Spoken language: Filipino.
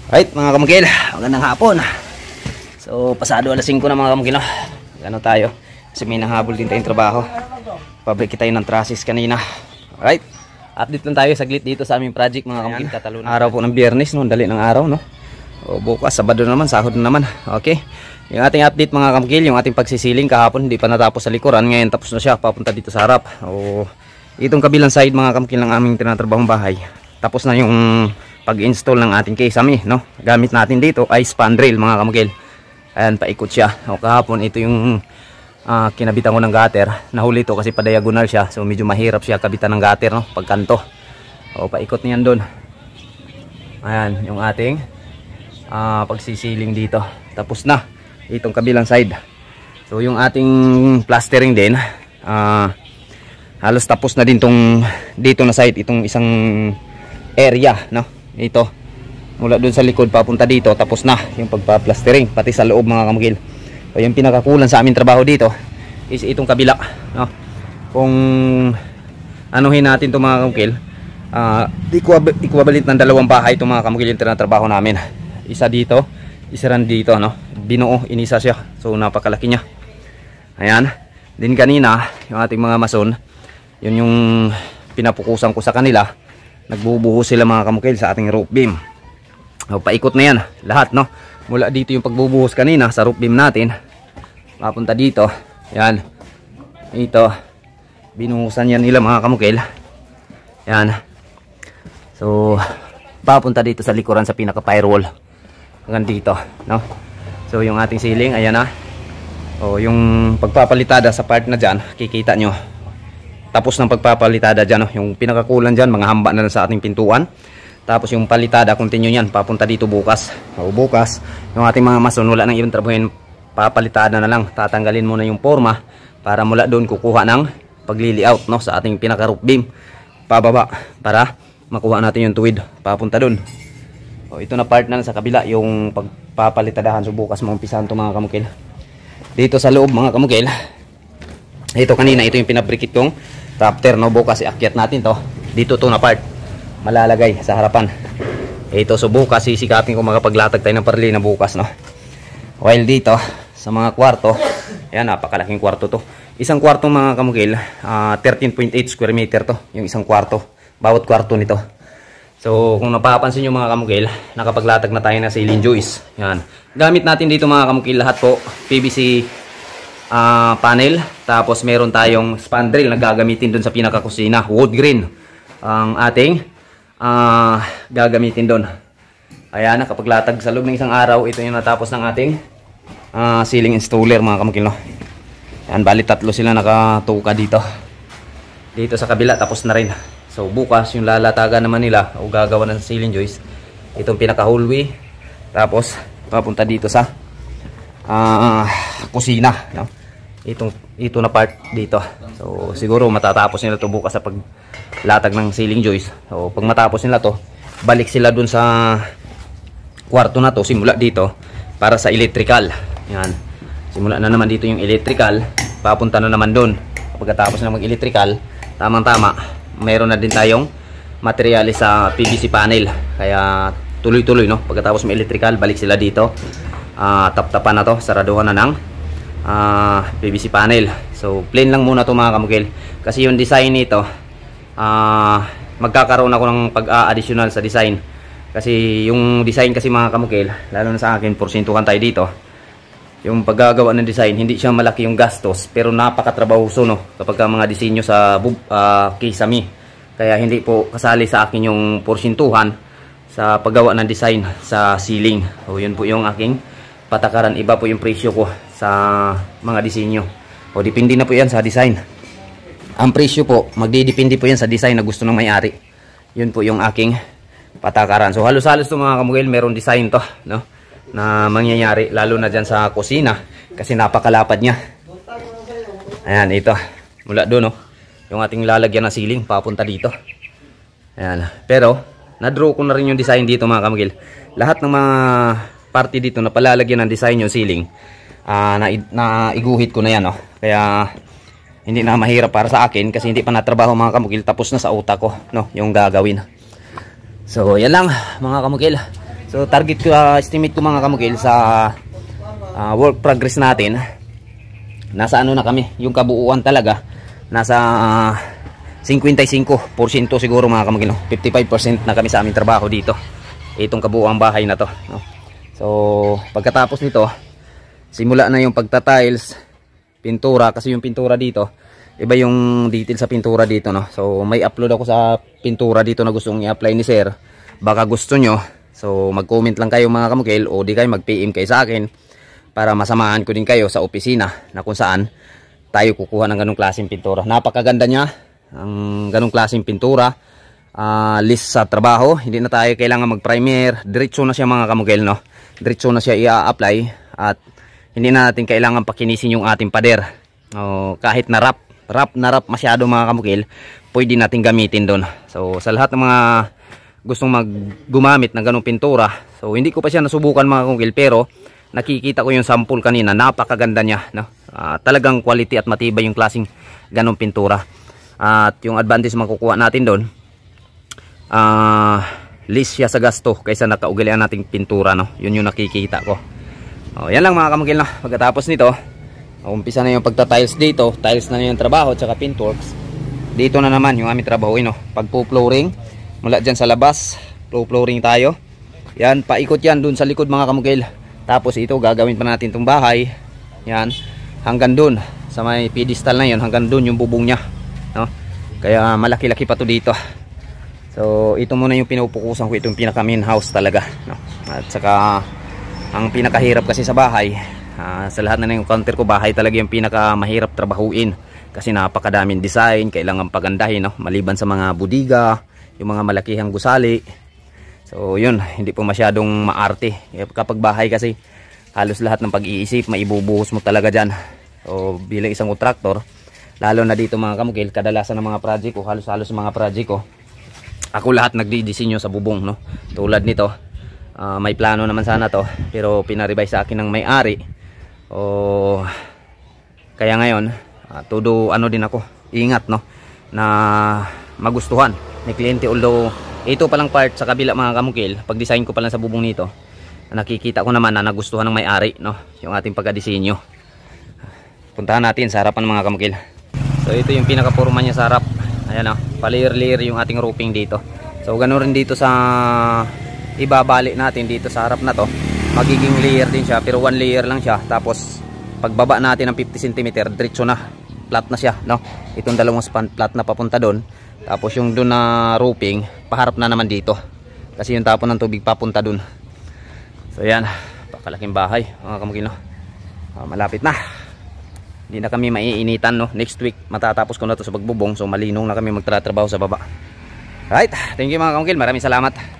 Right mga kamukil, magandang hapon. So pasado alas 5 na mga kamukil, no? Gano tayo kasi may nahabol din tayong trabaho. Pabriki tayo ng trusses kanina. Right, update lang tayo saglit dito sa aming project mga kamukil. Katalunan araw po ng Biyernes, no? Dali ng araw, no? O bukas Sabado naman, sahod na naman. Okay, yung ating update mga kamukil, yung ating pagsisiling kahapon hindi pa natapos sa likuran. Ngayon tapos na siya, papunta dito sa harap. O itong kabilang side mga kamukil ng aming tinatrabahong bahay, tapos na yung pag-install ng ating kesame, no? Gamit natin dito ay span rail mga kamukil. Ayan, paikot siya. O kahapon ito yung kinabitan ko ng gutter. Nahuli ito kasi pa-diagonal siya. So medyo mahirap siya kabitan ng gutter, no? Pagkanto. O paikot niyan doon. Ayan, yung ating pagsisiling dito. Tapos na itong kabilang side. So yung ating plastering din, halos tapos na din tong dito na side, itong isang area, no? Ito mula dun sa likod papunta dito, tapos na yung pagpa-plastering pati sa loob mga kamukil. So yung pinakakulan sa aming trabaho dito is itong kabila, no? Kung anuhin natin to mga kamukil, equivalent ng dalawang bahay itong mga kamukil yung tinatrabaho namin. Isa dito, isa rin dito, no? Binuo, inisa siya. So napakalaki niya. Ayan. Din kanina yung ating mga mason, yun yung pinapukusan ko sa kanila. Nagbubuhos sila mga kamukil sa ating roof beam. O, paikot na yan lahat, no? Mula dito yung pagbubuhos kanina sa roof beam natin, papunta dito. Yan, ito binuhusan yan nila mga kamukil. Yan. So papunta dito sa likuran sa pinaka firewall hanggang dito, no? So yung ating ceiling, ayan na. O yung pagpapalitada sa part na dyan, kikita nyo tapos ng pagpapalitada dyan, no? Yung pinakakulan dyan, mga hamba na sa ating pintuan. Tapos yung palitada, continue yan, papunta dito bukas. O bukas, yung ating mga mason, wala nang ibang trabahin, papalitada na lang. Tatanggalin muna yung forma para mula doon kukuha ng pagli-layout, no? Sa ating pinaka roof beam pababa para makuha natin yung tuwid papunta doon. O ito na part na sa kabila, yung pagpapalitadahan. So bukas maumpisahan ito mga kamukil. Dito sa loob mga kamukil, ito kanina, ito yung pinabrikit kong rafter, no? Bukas iakyat natin to dito, to na part malalagay sa harapan. Ito, so bukas sisikapin ko makapaglatag tayo ng parli na bukas, no? While dito sa mga kwarto, ayan, napakalaking kwarto to. Isang kwarto mga kamukil, 13.8 square meter to, yung isang kwarto, bawat kwarto nito. So kung napapansin nyo mga kamukil, nakapaglatag na tayo na ceiling joist. Yan, gamit natin dito mga kamukil lahat po PVC panel. Tapos meron tayong spandrel na gagamitin dun sa pinakakusina. Wood grain ang ating gagamitin dun. Ayan, nakapaglatag sa loob ng isang araw. Ito yung natapos ng ating ceiling installer mga kamukil, no? Ayan, bali tatlo sila nakatuka dito. Dito sa kabila tapos na rin. So bukas yung lalatagan naman nila o gagawa ng ceiling joist, itong pinaka hallway. Tapos papunta dito sa kusina, no? Ito na part dito. So siguro matatapos nila to bukas sa paglatag ng ceiling joist. So pag matapos nila to, balik sila dun sa kwarto na to, simula dito para sa electrical. Yan, simula na naman dito yung electrical, papunta na naman dun. Pagkatapos na mag-electrical, tamang tama, mayroon na din tayong materialis sa PVC panel. Kaya tuloy-tuloy, no? Pagkatapos may electrical, balik sila dito. Tap-tapan na to, saraduhan na ng PVC panel. So plain lang muna to mga kamukil, kasi yung design nito, magkakaroon ako ng pag-additional sa design. Kasi yung design kasi mga kamukil, lalo na sa akin, porsintuhan tayo dito. Yung paggagawa ng design, hindi siya malaki yung gastos, pero napakatrabahoso, no? Kapag mga disenyo sa kisame. Kaya hindi po kasali sa akin yung porsintuhan sa paggawa ng design sa ceiling. So yun po yung aking patakaran. Iba po yung presyo ko sa mga disenyo. O depende na po yan sa design. Ang presyo po, magdidepende po yan sa design na gusto ng may-ari. Yun po yung aking patakaran. So halos-halos to mga kamukil, meron design to, no? Na mangyayari, lalo na dyan sa kusina, kasi napakalapad niya. Ayan, ito mula doon, no? Yung ating lalagyan ng ceiling papunta dito. Ayan, pero na-draw ko na rin yung design dito mga kamukil. Lahat ng mga party dito na palalagyan ng design yung ceiling, na iguhit ko na yan, no? Kaya hindi na mahirap para sa akin, kasi hindi pa natrabaho mga kamukil, tapos na sa utak ko, no, yung gagawin. So yan lang mga kamukil, So target ko, estimate ko mga kamukil sa work progress natin, nasa ano na kami, yung kabuuan talaga nasa 55% siguro mga kamukil, no? 55% na kami sa aming trabaho dito, itong kabuuang bahay na to, no? So pagkatapos nito, simula na yung pagta-tiles, pintura, kasi yung pintura dito iba yung detail sa pintura dito, no? So may upload ako sa pintura dito na gustong i-apply ni sir. Baka gusto nyo, so mag-comment lang kayo mga kamukil, o di kayo mag-PM kayo sa akin para masamahan ko din kayo sa opisina na kung saan tayo kukuha ng ganong klaseng pintura. Napakaganda niya ang ganong klaseng pintura. List sa trabaho, hindi na tayo kailangan mag-primer, diretso na siya mga kamukil, no? Diretso na siya i-apply at hindi na natin kailangan pakinisin yung ating pader. Kahit na rap masyado mga kamukil, pwede natin gamitin doon. So sa lahat ng mga gustong gumamit ng ganong pintura, so hindi ko pa siya nasubukan mga kamukil, pero nakikita ko yung sample kanina, napakaganda niya, no? Talagang quality at matibay yung klaseng ganong pintura. At yung advantage makukuha natin doon, less siya sa gasto kaysa nakaugalian nating pintura, no? Yun yung nakikita ko. Yan lang mga kamukil, no? Pagkatapos nito, umpisa na yung pagta-tiles dito. Tiles na yung trabaho, tsaka paintworks. Dito na naman yung aming trabaho, no? Pagpo-flooring, mula dyan sa labas, flooring tayo. Yan, paikot yan dun sa likod mga kamukil. Tapos ito, gagawin pa natin itong bahay. Yan, hanggang dun, sa may pedestal na yun, hanggang dun yung bubong nya, no? Kaya malaki-laki pa to dito. So ito muna yung pinupukusan ko, itong pinaka main house talaga, no? At saka ang pinakahirap kasi sa bahay, sa lahat na yung counter ko, bahay talaga yung pinaka mahirap trabahuin kasi napakadaming design, kailangan pagandahin, no? Maliban sa mga budiga, yung mga malakihang gusali. So yun, hindi po masyadong maarte kapag bahay, kasi halos lahat ng pag-iisip maibubuhos mo talaga dyan. So bilang isang kontraktor, lalo na dito mga kamukil, kadalasan ng mga project ko, halos mga project ko, ako lahat nagdidisenyo sa bubong, no? Tulad nito, may plano naman sana to, pero pinarevise sa akin ng may-ari. Kaya ngayon, todo ano din ako, ingat, no? Na magustuhan ni kliyente. Although ito palang part sa kabila mga kamukil, pag design ko pa lang sa bubong nito, nakikita ko naman na nagustuhan ng may-ari, no? Yung ating pagka-disenyo. Puntahan natin sa harapan mga kamukil. So ito yung pinaka-forma niya sa harap. Ayan, pa-layer-layer yung ating roofing dito. So ganoon rin dito sa ibabalik natin dito sa harap na to, magiging layer din siya, pero one layer lang siya. Tapos pagbaba natin ng 50 cm, diretso na, flat na siya, no? Itong dalawang span flat na papunta doon. Tapos yung doon na roofing, paharap na naman dito, kasi yung tapon ng tubig papunta doon. So yan, pakalaking bahay mga kamukil, no? Malapit na, hindi na kami maiinitan, no? Next week matatapos ko na to sa pagbubong, so malinong na kami magtatrabaho sa baba. Right, thank you mga kamukil, maraming salamat.